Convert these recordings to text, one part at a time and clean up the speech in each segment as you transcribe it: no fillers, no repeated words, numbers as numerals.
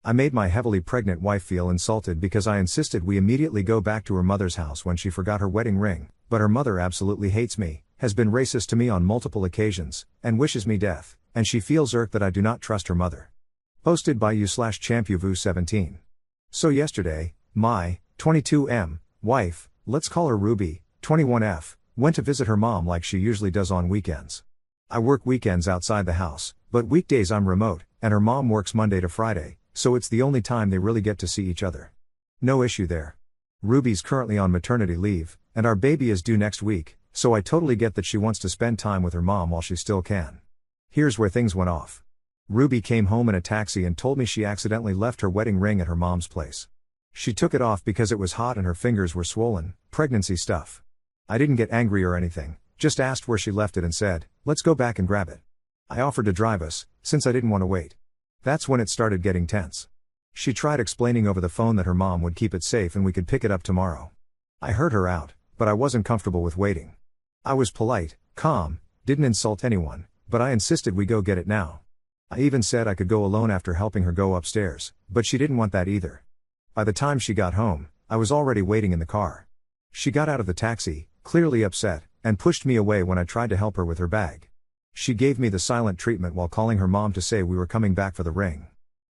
I made my heavily pregnant wife feel insulted because I insisted we immediately go back to her mother's house when she forgot her wedding ring, but her mother absolutely hates me, has been racist to me on multiple occasions, and wishes me death, and she feels irked that I do not trust her mother. Posted by u/champuvoo17. So yesterday, my 22M wife, let's call her Ruby, 21F, went to visit her mom like she usually does on weekends. I work weekends outside the house, but weekdays I'm remote, and her mom works Monday to Friday, so it's the only time they really get to see each other. No issue there. Ruby's currently on maternity leave, and our baby is due next week, so I totally get that she wants to spend time with her mom while she still can. Here's where things went off. Ruby came home in a taxi and told me she accidentally left her wedding ring at her mom's place. She took it off because it was hot and her fingers were swollen, pregnancy stuff. I didn't get angry or anything, just asked where she left it and said, "Let's go back and grab it." I offered to drive us, since I didn't want to wait. That's when it started getting tense. She tried explaining over the phone that her mom would keep it safe and we could pick it up tomorrow. I heard her out, but I wasn't comfortable with waiting. I was polite, calm, didn't insult anyone, but I insisted we go get it now. I even said I could go alone after helping her go upstairs, but she didn't want that either. By the time she got home, I was already waiting in the car. She got out of the taxi, clearly upset, and pushed me away when I tried to help her with her bag. She gave me the silent treatment while calling her mom to say we were coming back for the ring.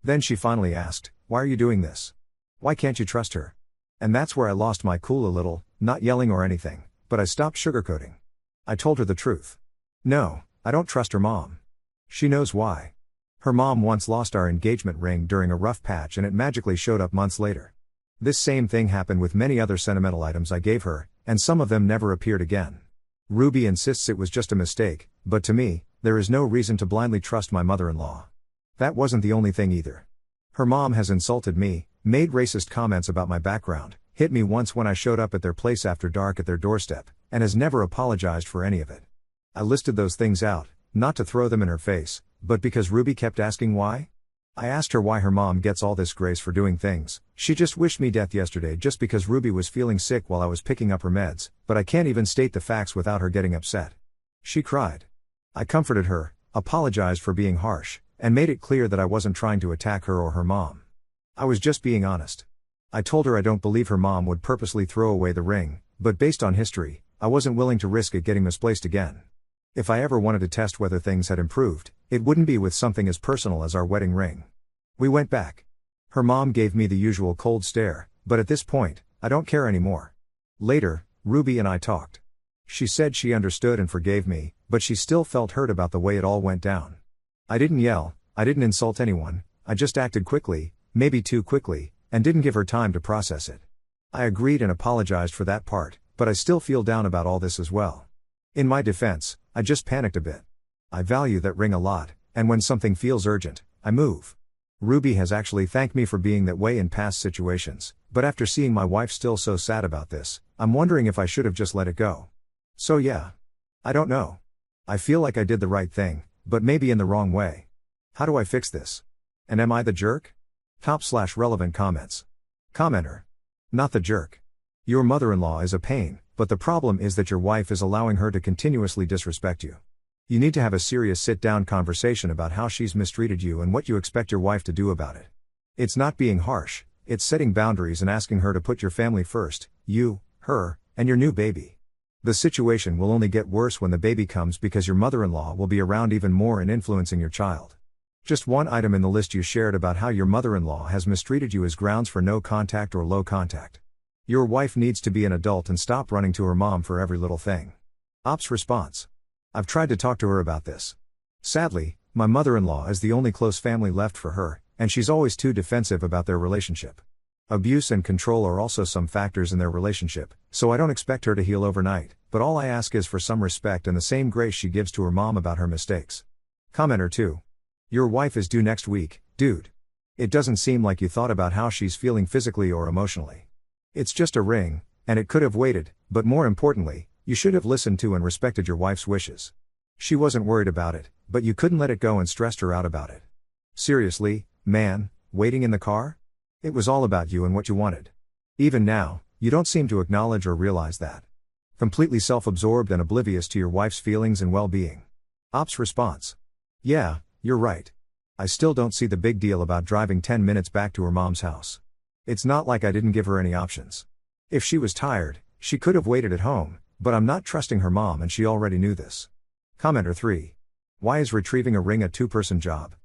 Then she finally asked, "Why are you doing this? Why can't you trust her?" And that's where I lost my cool a little, not yelling or anything, but I stopped sugarcoating. I told her the truth. No, I don't trust her mom. She knows why. Her mom once lost our engagement ring during a rough patch and it magically showed up months later. This same thing happened with many other sentimental items I gave her, and some of them never appeared again. Ruby insists it was just a mistake, but to me, there is no reason to blindly trust my mother-in-law. That wasn't the only thing either. Her mom has insulted me, made racist comments about my background, hit me once when I showed up at their place after dark at their doorstep, and has never apologized for any of it. I listed those things out, not to throw them in her face, but because Ruby kept asking why? I asked her why her mom gets all this grace for doing things. She just wished me death yesterday just because Ruby was feeling sick while I was picking up her meds, but I can't even state the facts without her getting upset. She cried. I comforted her, apologized for being harsh, and made it clear that I wasn't trying to attack her or her mom. I was just being honest. I told her I don't believe her mom would purposely throw away the ring, but based on history, I wasn't willing to risk it getting misplaced again. If I ever wanted to test whether things had improved, it wouldn't be with something as personal as our wedding ring. We went back. Her mom gave me the usual cold stare, but at this point, I don't care anymore. Later, Ruby and I talked. She said she understood and forgave me, but she still felt hurt about the way it all went down. I didn't yell, I didn't insult anyone, I just acted quickly, maybe too quickly, and didn't give her time to process it. I agreed and apologized for that part, but I still feel down about all this as well. In my defense, I just panicked a bit. I value that ring a lot, and when something feels urgent, I move. Ruby has actually thanked me for being that way in past situations, but after seeing my wife still so sad about this, I'm wondering if I should have just let it go. So yeah. I don't know. I feel like I did the right thing, but maybe in the wrong way. How do I fix this? And am I the jerk? Top/relevant comments. Commenter. Not the jerk. Your mother-in-law is a pain, but the problem is that your wife is allowing her to continuously disrespect you. You need to have a serious sit-down conversation about how she's mistreated you and what you expect your wife to do about it. It's not being harsh, it's setting boundaries and asking her to put your family first, you, her, and your new baby. The situation will only get worse when the baby comes because your mother-in-law will be around even more and influencing your child. Just one item in the list you shared about how your mother-in-law has mistreated you is grounds for no contact or low contact. Your wife needs to be an adult and stop running to her mom for every little thing. Ops response. I've tried to talk to her about this. Sadly, my mother-in-law is the only close family left for her, and she's always too defensive about their relationship. Abuse and control are also some factors in their relationship, so I don't expect her to heal overnight, but all I ask is for some respect and the same grace she gives to her mom about her mistakes. Commenter 2. Your wife is due next week, dude. It doesn't seem like you thought about how she's feeling physically or emotionally. It's just a ring, and it could have waited, but more importantly, you should have listened to and respected your wife's wishes. She wasn't worried about it, but you couldn't let it go and stressed her out about it. Seriously, man, waiting in the car? It was all about you and what you wanted. Even now, you don't seem to acknowledge or realize that. Completely self-absorbed and oblivious to your wife's feelings and well-being. Ops response. Yeah, you're right. I still don't see the big deal about driving 10 minutes back to her mom's house. It's not like I didn't give her any options. If she was tired, she could have waited at home, but I'm not trusting her mom and she already knew this. Commenter 3. Why is retrieving a ring a two-person job?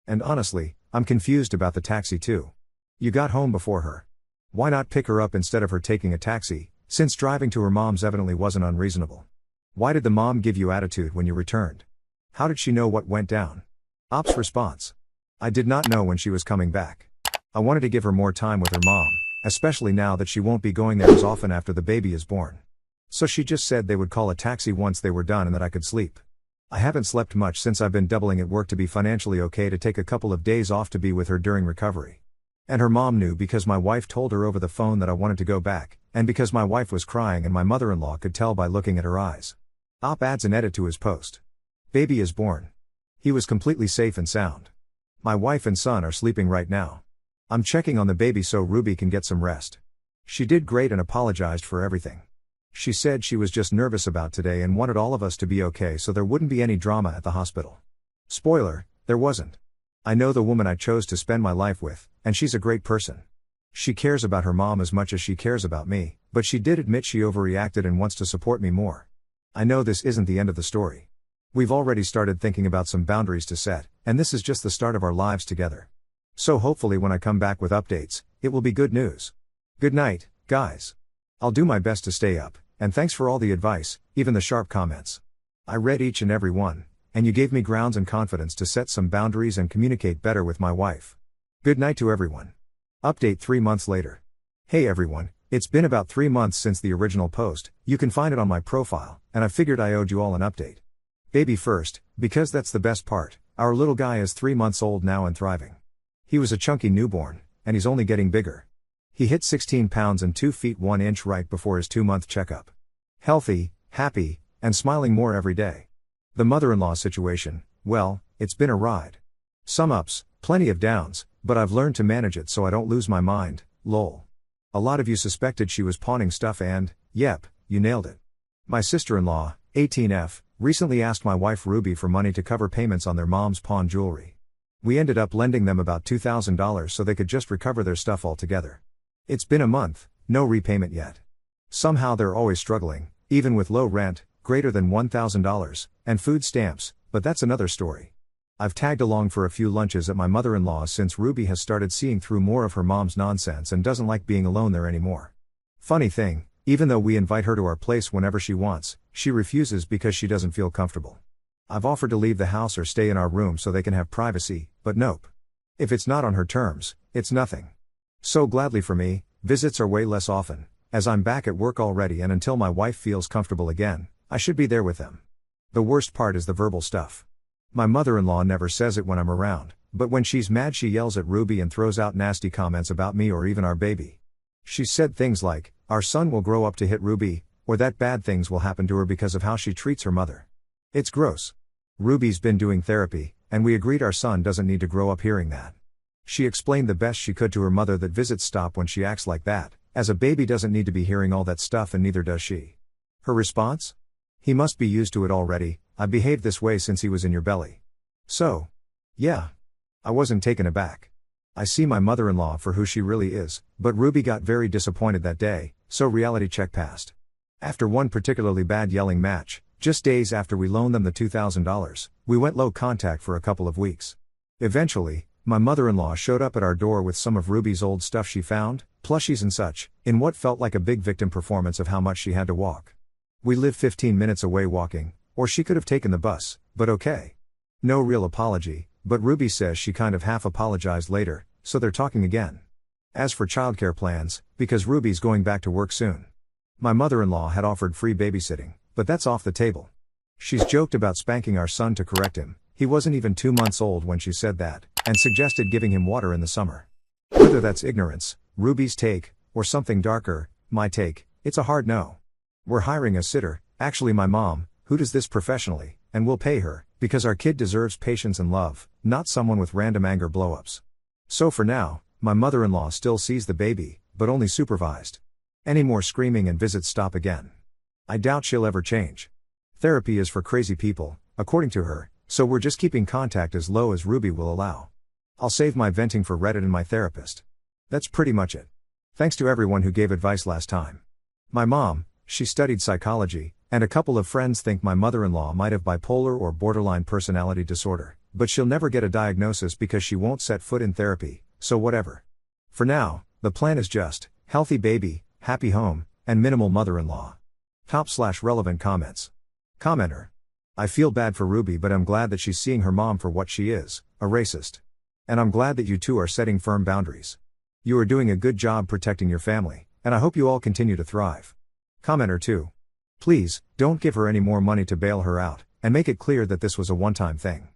And honestly, I'm confused about the taxi too. You got home before her. Why not pick her up instead of her taking a taxi, since driving to her mom's evidently wasn't unreasonable? Why did the mom give you attitude when you returned? How did she know what went down? Ops response. I did not know when she was coming back. I wanted to give her more time with her mom, especially now that she won't be going there as often after the baby is born. So she just said they would call a taxi once they were done and that I could sleep. I haven't slept much since I've been doubling at work to be financially okay to take a couple of days off to be with her during recovery. And her mom knew because my wife told her over the phone that I wanted to go back, and because my wife was crying and my mother-in-law could tell by looking at her eyes. Op adds an edit to his post. Baby is born. He was completely safe and sound. My wife and son are sleeping right now. I'm checking on the baby so Ruby can get some rest. She did great and apologized for everything. She said she was just nervous about today and wanted all of us to be okay so there wouldn't be any drama at the hospital. Spoiler, there wasn't. I know the woman I chose to spend my life with, and she's a great person. She cares about her mom as much as she cares about me, but she did admit she overreacted and wants to support me more. I know this isn't the end of the story. We've already started thinking about some boundaries to set, and this is just the start of our lives together. So hopefully when I come back with updates, it will be good news. Good night, guys. I'll do my best to stay up, and thanks for all the advice, even the sharp comments. I read each and every one, and you gave me grounds and confidence to set some boundaries and communicate better with my wife. Good night to everyone. Update 3 months later. Hey everyone, it's been about 3 months since the original post, you can find it on my profile, and I figured I owed you all an update. Baby first, because that's the best part, our little guy is 3 months old now and thriving. He was a chunky newborn, and he's only getting bigger. He hit 16 pounds and 2 feet 1 inch right before his 2-month checkup. Healthy, happy, and smiling more every day. The mother-in-law situation, well, it's been a ride. Some ups, plenty of downs, but I've learned to manage it so I don't lose my mind, lol. A lot of you suspected she was pawning stuff and, yep, you nailed it. My sister-in-law, 18F, recently asked my wife Ruby for money to cover payments on their mom's pawn jewelry. We ended up lending them about $2,000 so they could just recover their stuff altogether. It's been a month, no repayment yet. Somehow they're always struggling, even with low rent, greater than $1,000, and food stamps, but that's another story. I've tagged along for a few lunches at my mother-in-law's since Ruby has started seeing through more of her mom's nonsense and doesn't like being alone there anymore. Funny thing, even though we invite her to our place whenever she wants, she refuses because she doesn't feel comfortable. I've offered to leave the house or stay in our room so they can have privacy, but nope. If it's not on her terms, it's nothing. So gladly for me, visits are way less often, as I'm back at work already and until my wife feels comfortable again, I should be there with them. The worst part is the verbal stuff. My mother-in-law never says it when I'm around, but when she's mad she yells at Ruby and throws out nasty comments about me or even our baby. She's said things like, our son will grow up to hit Ruby, or that bad things will happen to her because of how she treats her mother. It's gross. Ruby's been doing therapy, and we agreed our son doesn't need to grow up hearing that. She explained the best she could to her mother that visits stop when she acts like that, as a baby doesn't need to be hearing all that stuff and neither does she. Her response? He must be used to it already, I behaved this way since he was in your belly. So? Yeah. I wasn't taken aback. I see my mother-in-law for who she really is, but Ruby got very disappointed that day, so reality check passed. After one particularly bad yelling match, just days after we loaned them the $2,000, we went low contact for a couple of weeks. Eventually, my mother-in-law showed up at our door with some of Ruby's old stuff she found, plushies and such, in what felt like a big victim performance of how much she had to walk. We live 15 minutes away walking, or she could have taken the bus, but okay. No real apology, but Ruby says she kind of half apologized later, so they're talking again. As for childcare plans, because Ruby's going back to work soon. My mother-in-law had offered free babysitting, but that's off the table. She's joked about spanking our son to correct him, he wasn't even 2 months old when she said that, and suggested giving him water in the summer. Whether that's ignorance, Ruby's take, or something darker, my take, it's a hard no. We're hiring a sitter, actually my mom, who does this professionally, and we'll pay her, because our kid deserves patience and love, not someone with random anger blow-ups. So for now, my mother-in-law still sees the baby, but only supervised. Any more screaming and visits stop again. I doubt she'll ever change. Therapy is for crazy people, according to her, so we're just keeping contact as low as Ruby will allow. I'll save my venting for Reddit and my therapist. That's pretty much it. Thanks to everyone who gave advice last time. My mom, she studied psychology, and a couple of friends think my mother-in-law might have bipolar or borderline personality disorder, but she'll never get a diagnosis because she won't set foot in therapy, so whatever. For now, the plan is just healthy baby, happy home, and minimal mother-in-law. Top/relevant comments. Commenter. I feel bad for Ruby, but I'm glad that she's seeing her mom for what she is, a racist. And I'm glad that you two are setting firm boundaries. You are doing a good job protecting your family, and I hope you all continue to thrive. Commenter 2. Please, don't give her any more money to bail her out, and make it clear that this was a one-time thing.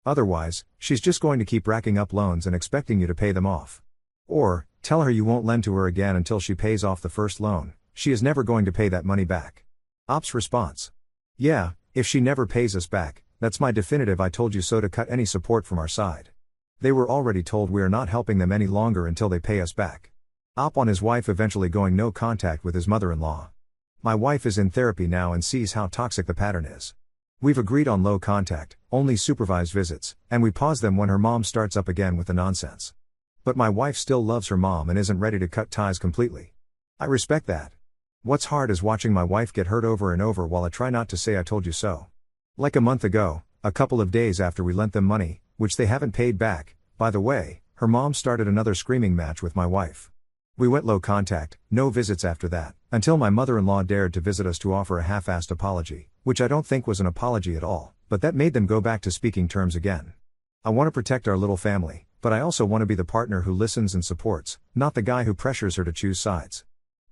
Otherwise, she's just going to keep racking up loans and expecting you to pay them off. Or, tell her you won't lend to her again until she pays off the first loan. She is never going to pay that money back. Ops response. Yeah, if she never pays us back, that's my definitive I told you so to cut any support from our side. They were already told we are not helping them any longer until they pay us back. Op on his wife eventually going no contact with his mother-in-law. My wife is in therapy now and sees how toxic the pattern is. We've agreed on low contact, only supervised visits, and we pause them when her mom starts up again with the nonsense. But my wife still loves her mom and isn't ready to cut ties completely. I respect that. What's hard is watching my wife get hurt over and over while I try not to say I told you so. Like a month ago, a couple of days after we lent them money, which they haven't paid back, by the way, her mom started another screaming match with my wife. We went low contact, no visits after that, until my mother-in-law dared to visit us to offer a half-assed apology, which I don't think was an apology at all, but that made them go back to speaking terms again. I want to protect our little family, but I also want to be the partner who listens and supports, not the guy who pressures her to choose sides.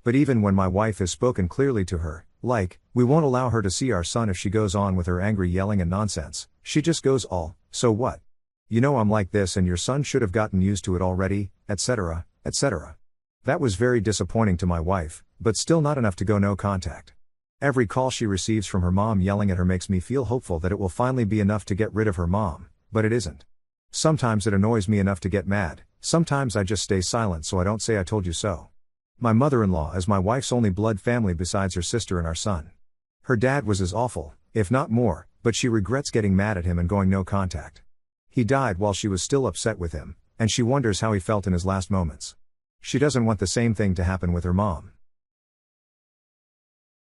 But even when my wife has spoken clearly to her, like, we won't allow her to see our son if she goes on with her angry yelling and nonsense, she just goes all, so what? You know I'm like this and your son should have gotten used to it already, etc., etc. That was very disappointing to my wife, but still not enough to go no contact. Every call she receives from her mom yelling at her makes me feel hopeful that it will finally be enough to get rid of her mom, but it isn't. Sometimes it annoys me enough to get mad, sometimes I just stay silent so I don't say I told you so. My mother-in-law is my wife's only blood family besides her sister and our son. Her dad was as awful, if not more, but she regrets getting mad at him and going no contact. He died while she was still upset with him, and she wonders how he felt in his last moments. She doesn't want the same thing to happen with her mom.